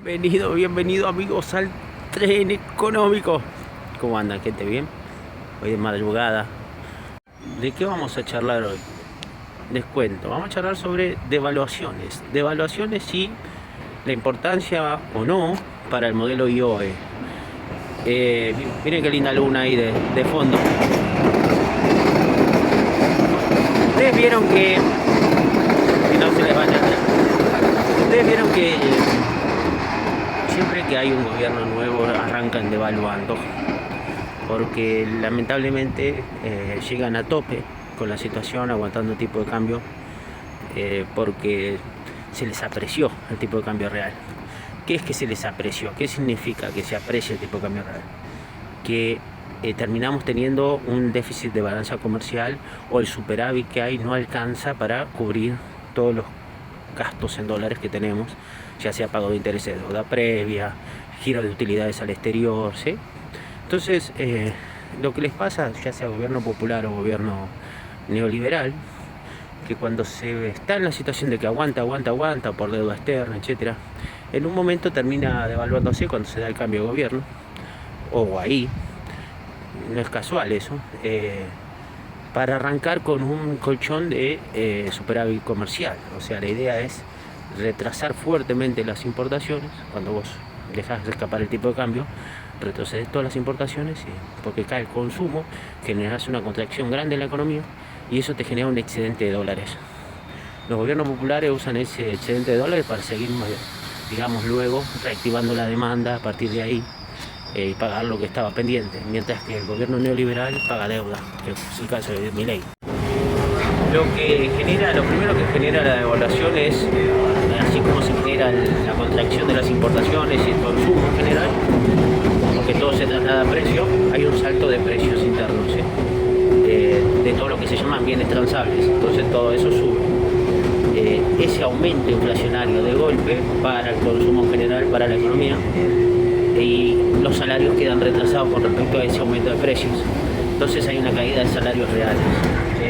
Bienvenido amigos al tren económico. ¿Cómo andan, gente? ¿Bien? Hoy de madrugada. ¿De qué vamos a charlar hoy? Les cuento, vamos a charlar sobre devaluaciones. Devaluaciones y la importancia o no para el modelo IOE. Miren qué linda luna ahí de fondo. Ustedes vieron que no se les vaya. Ustedes vieron que siempre que hay un gobierno nuevo arrancan devaluando, porque lamentablemente llegan a tope con la situación, aguantando tipo de cambio, porque se les apreció el tipo de cambio real. ¿Qué es que se les apreció? ¿Qué significa que se aprecie el tipo de cambio real? Que terminamos teniendo un déficit de balanza comercial, o el superávit que hay no alcanza para cubrir todos los gastos en dólares que tenemos, ya sea pago de intereses de deuda previa, giro de utilidades al exterior, ¿sí? Entonces, lo que les pasa, ya sea gobierno popular o gobierno neoliberal, que cuando se está en la situación de que aguanta por deuda externa, etcétera, en un momento termina devaluándose cuando se da el cambio de gobierno, o ahí, no es casual eso, para arrancar con un colchón de superávit comercial. O sea, la idea es retrasar fuertemente las importaciones. Cuando vos dejás de escapar el tipo de cambio, retrocedes todas las importaciones, porque cae el consumo, generas una contracción grande en la economía y eso te genera un excedente de dólares. Los gobiernos populares usan ese excedente de dólares para seguir, digamos, luego reactivando la demanda a partir de ahí, y pagar lo que estaba pendiente, mientras que el gobierno neoliberal paga deuda, que es el caso de Milei. Lo primero que genera la devaluación es, así como se genera la contracción de las importaciones y el consumo en general, porque todo se traslada a precio, hay un salto de precios internos, de todo lo que se llaman bienes transables. Entonces todo eso sube. Ese aumento inflacionario de golpe para el consumo en general, para la economía, y los salarios quedan retrasados con respecto a ese aumento de precios. Entonces hay una caída de salarios reales, ¿sí?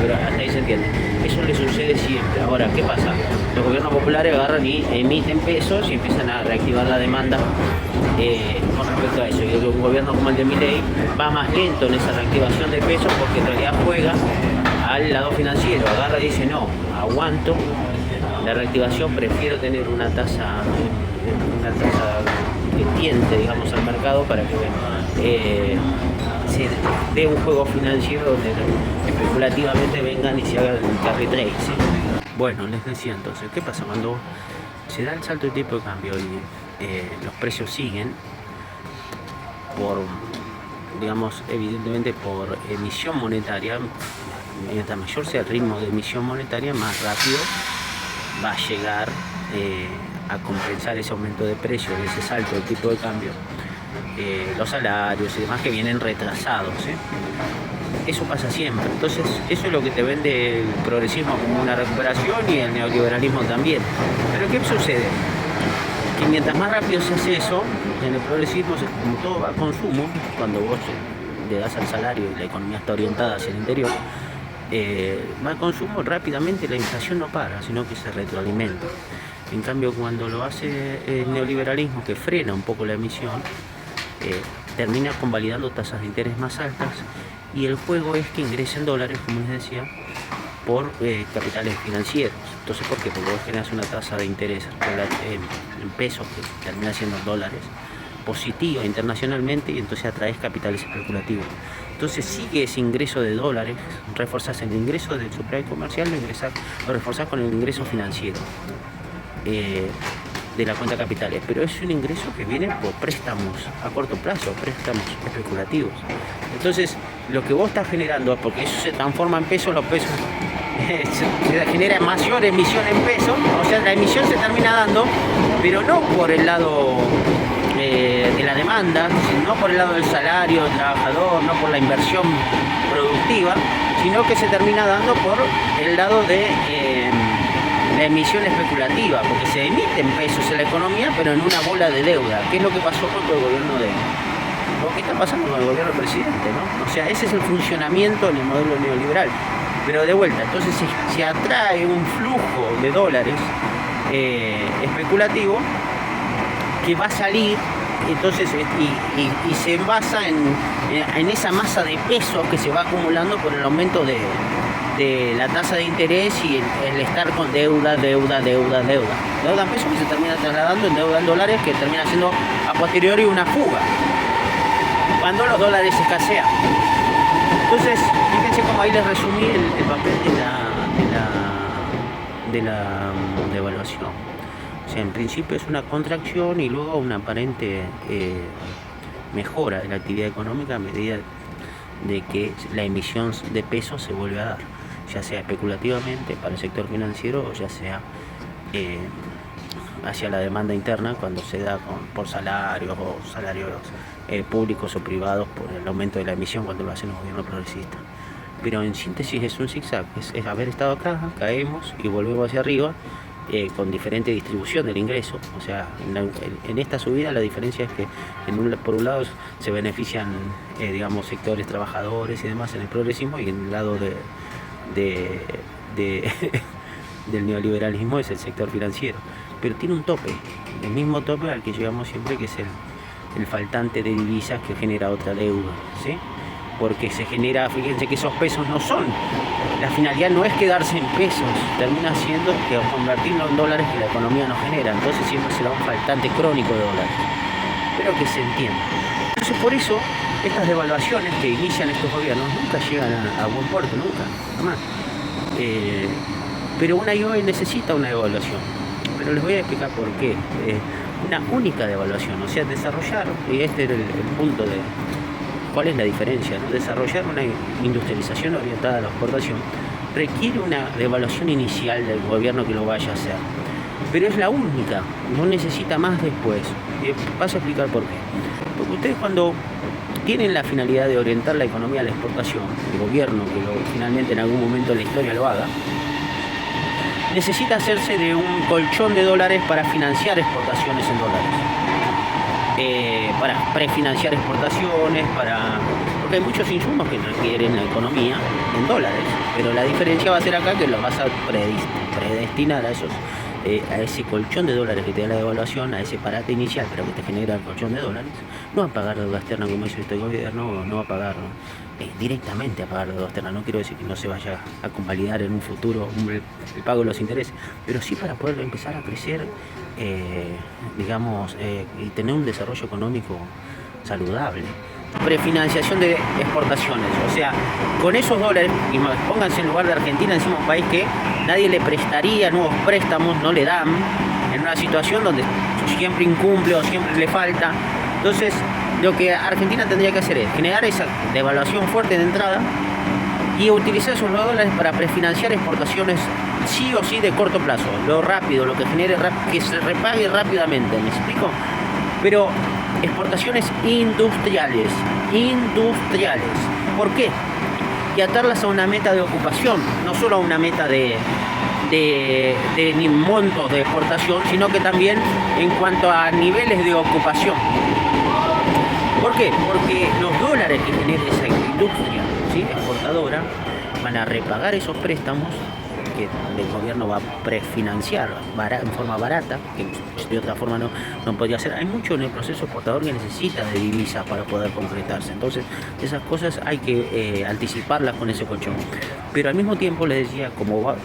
Pero hasta ahí se entiende. Eso le sucede siempre. Ahora, ¿qué pasa? Los gobiernos populares agarran y emiten pesos y empiezan a reactivar la demanda con respecto a eso. Y un gobierno como el de Milei va más lento en esa reactivación de pesos, porque en realidad juega al lado financiero. Agarra y dice, no, aguanto la reactivación, prefiero tener una tasa que tiente, digamos, al mercado, para que se dé un juego financiero donde especulativamente vengan y se hagan carry trade, ¿sí? Bueno, les decía entonces, ¿qué pasa cuando se da el salto de tipo de cambio y los precios siguen digamos, evidentemente por emisión monetaria? Mientras mayor sea el ritmo de emisión monetaria, más rápido va a llegar a compensar ese aumento de precios, ese salto del tipo de cambio, los salarios y demás que vienen retrasados, ¿sí? Eso pasa siempre. Entonces, eso es lo que te vende el progresismo como una recuperación, y el neoliberalismo también. Pero ¿qué sucede? Que mientras más rápido se hace eso, en el progresismo, como todo va a consumo, cuando vos le das al salario y la economía está orientada hacia el interior, va al consumo rápidamente, la inflación no para, sino que se retroalimenta. En cambio, cuando lo hace el neoliberalismo, que frena un poco la emisión, termina convalidando tasas de interés más altas, y el juego es que ingresen dólares, como les decía, por capitales financieros. Entonces, ¿por qué? Porque vos generas una tasa de interés en pesos, que termina siendo dólares, positiva internacionalmente, y entonces atraes capitales especulativos. Entonces sigue ese ingreso de dólares, reforzás el ingreso del superávit comercial, lo reforzás con el ingreso financiero de la cuenta capitales, pero es un ingreso que viene por préstamos a corto plazo, préstamos especulativos. Entonces, lo que vos estás generando, porque eso se transforma en pesos, los pesos se genera mayor emisión en pesos, o sea, la emisión se termina dando, pero no por el lado de la demanda, no por el lado del salario del trabajador, no por la inversión productiva, sino que se termina dando por el lado de la emisión especulativa, porque se emiten pesos en la economía, pero en una bola de deuda. ¿Qué es lo que pasó con el gobierno lo que está pasando con el gobierno del presidente, ¿no? O sea, ese es el funcionamiento en el modelo neoliberal. Pero de vuelta, entonces se atrae un flujo de dólares especulativo, que va a salir, entonces y se basa en esa masa de pesos que se va acumulando por el aumento de la tasa de interés y el estar con deuda en pesos que se termina trasladando en deuda en dólares, que termina siendo a posteriori una fuga cuando los dólares escasean. Entonces, fíjense cómo ahí les resumí el papel de la devaluación. O sea, en principio es una contracción y luego una aparente mejora de la actividad económica a medida de que la emisión de pesos se vuelve a dar, ya sea especulativamente para el sector financiero o ya sea hacia la demanda interna cuando se da por salarios públicos o privados por el aumento de la emisión cuando lo hacen los gobiernos progresistas. Pero en síntesis es un zigzag, es haber estado acá, caemos y volvemos hacia arriba con diferente distribución del ingreso. O sea, en esta subida la diferencia es que por un lado se benefician digamos sectores trabajadores y demás en el progresismo, y en el lado del neoliberalismo es el sector financiero, pero tiene un tope, el mismo tope al que llegamos siempre, que es el faltante de divisas que genera otra deuda, ¿sí? Porque se genera, fíjense que esos pesos no son, la finalidad no es quedarse en pesos, termina siendo que convertirlo en dólares que la economía no genera, entonces siempre será un faltante crónico de dólares. Espero que se entienda. Entonces por eso estas devaluaciones que inician estos gobiernos nunca llegan a buen puerto, nunca, jamás. Pero una IOE necesita una devaluación, pero les voy a explicar por qué. Una única devaluación, o sea, desarrollar, y este es el punto de cuál es la diferencia, ¿no? Desarrollar una industrialización orientada a la exportación requiere una devaluación inicial del gobierno que lo vaya a hacer, pero es la única, no necesita más después. Paso a explicar por qué. Porque ustedes, cuando tienen la finalidad de orientar la economía a la exportación, el gobierno que finalmente en algún momento de la historia lo haga, necesita hacerse de un colchón de dólares para financiar exportaciones en dólares, para prefinanciar exportaciones, porque hay muchos insumos que requieren la economía en dólares, pero la diferencia va a ser acá que los vas a predestinar a ese colchón de dólares que te da la devaluación, a ese parate inicial, pero que te genera el colchón de dólares. No a pagar deuda externa como hizo este gobierno, no a pagar directamente a pagar deuda externa. No quiero decir que no se vaya a convalidar en un futuro el pago de los intereses, pero sí para poder empezar a crecer, y tener un desarrollo económico saludable. Prefinanciación de exportaciones, o sea, con esos dólares, y pónganse en lugar de Argentina, encima un país que nadie le prestaría nuevos préstamos, no le dan, en una situación donde siempre incumple o siempre le falta. Entonces, lo que Argentina tendría que hacer es generar esa devaluación fuerte de entrada y utilizar esos dólares para prefinanciar exportaciones sí o sí de corto plazo, lo rápido, lo que genere que se repague rápidamente, ¿me explico? Pero exportaciones industriales. ¿Por qué? Y atarlas a una meta de ocupación, no solo a una meta de montos de exportación, sino que también en cuanto a niveles de ocupación. ¿Por qué? Porque los dólares que genere esa industria, ¿sí?, exportadora, van a repagar esos préstamos que el gobierno va a prefinanciar en forma barata, que de otra forma no podría hacer. Hay mucho en el proceso exportador que necesita de divisas para poder concretarse. Entonces, esas cosas hay que anticiparlas con ese colchón. Pero al mismo tiempo, les decía, como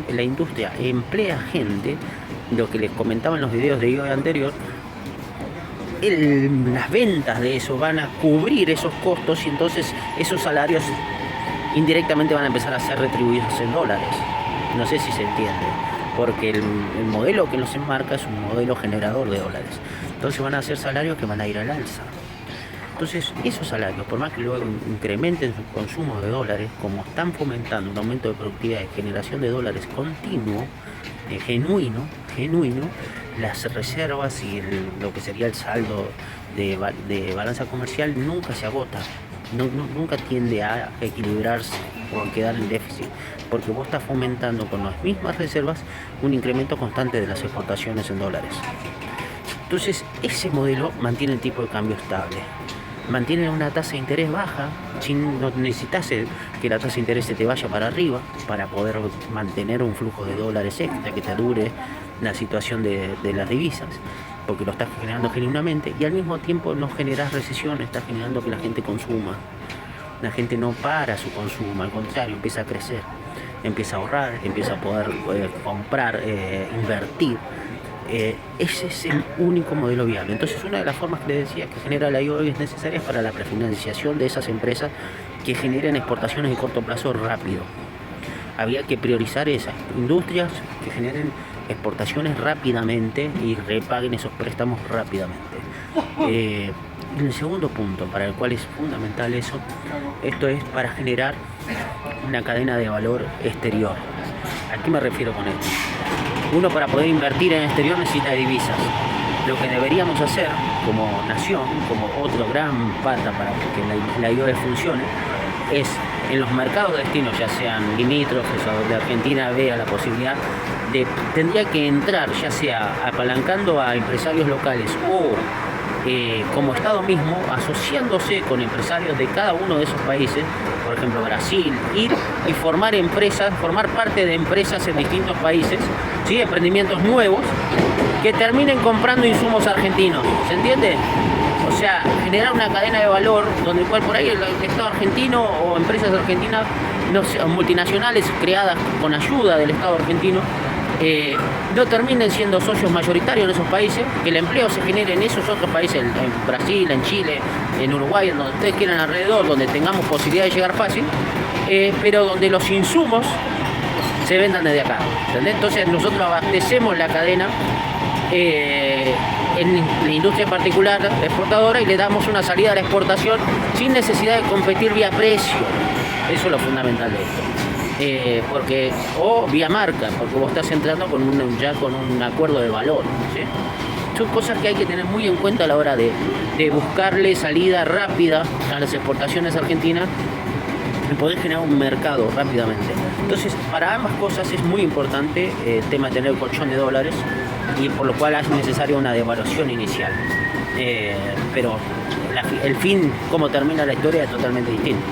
la industria emplea gente, lo que les comentaba en los videos de IOE anterior, las ventas de eso van a cubrir esos costos, y entonces esos salarios indirectamente van a empezar a ser retribuidos en dólares. No sé si se entiende, porque el modelo que nos enmarca es un modelo generador de dólares. Entonces van a ser salarios que van a ir al alza. Entonces esos salarios, por más que luego incrementen su consumo de dólares, como están fomentando un aumento de productividad y generación de dólares continuo, genuino, las reservas y lo que sería el saldo de balanza comercial nunca se agota. Nunca tiende a equilibrarse o a quedar en déficit, porque vos estás fomentando con las mismas reservas un incremento constante de las exportaciones en dólares. Entonces ese modelo mantiene el tipo de cambio estable, mantiene una tasa de interés baja, no necesitas que la tasa de interés se te vaya para arriba para poder mantener un flujo de dólares extra que te dure la situación de las divisas. porque lo estás generando genuinamente, y al mismo tiempo no generas recesión, estás generando que la gente consuma. La gente no para su consumo, al contrario, empieza a crecer, empieza a ahorrar, empieza a poder comprar, invertir. Ese es el único modelo viable. Entonces, una de las formas que les decía que genera la IOE es necesaria para la prefinanciación de esas empresas que generen exportaciones de corto plazo rápido. Había que priorizar esas industrias que generen exportaciones rápidamente y repaguen esos préstamos rápidamente. El segundo punto para el cual es fundamental eso, esto es para generar una cadena de valor exterior. ¿A qué me refiero con esto? Uno, para poder invertir en el exterior necesita divisas. Lo que deberíamos hacer como nación, como otro gran pata para que la IOE funcione, es en los mercados de destino, ya sean limítrofes o donde Argentina vea la posibilidad tendría que entrar, ya sea apalancando a empresarios locales o como Estado mismo, asociándose con empresarios de cada uno de esos países, por ejemplo Brasil, ir y formar empresas, formar parte de empresas en distintos países, ¿sí? Emprendimientos nuevos que terminen comprando insumos argentinos, ¿se entiende? O sea, generar una cadena de valor donde por ahí el Estado argentino o empresas argentinas, no sé, multinacionales creadas con ayuda del Estado argentino, no terminen siendo socios mayoritarios en esos países, que el empleo se genere en esos otros países, en Brasil, en Chile, en Uruguay, en donde ustedes quieran alrededor, donde tengamos posibilidad de llegar fácil, pero donde los insumos se vendan desde acá, ¿entendés? Entonces nosotros abastecemos la cadena en la industria en particular exportadora y le damos una salida a la exportación sin necesidad de competir vía precio. Eso es lo fundamental de esto. Porque o vía marca, porque vos estás entrando ya con un acuerdo de valor, ¿sí? Son cosas que hay que tener muy en cuenta a la hora de buscarle salida rápida a las exportaciones argentinas y poder generar un mercado rápidamente. Entonces, para ambas cosas es muy importante el tema de tener un colchón de dólares, y por lo cual es necesaria una devaluación inicial. Pero el fin, cómo termina la historia, es totalmente distinto.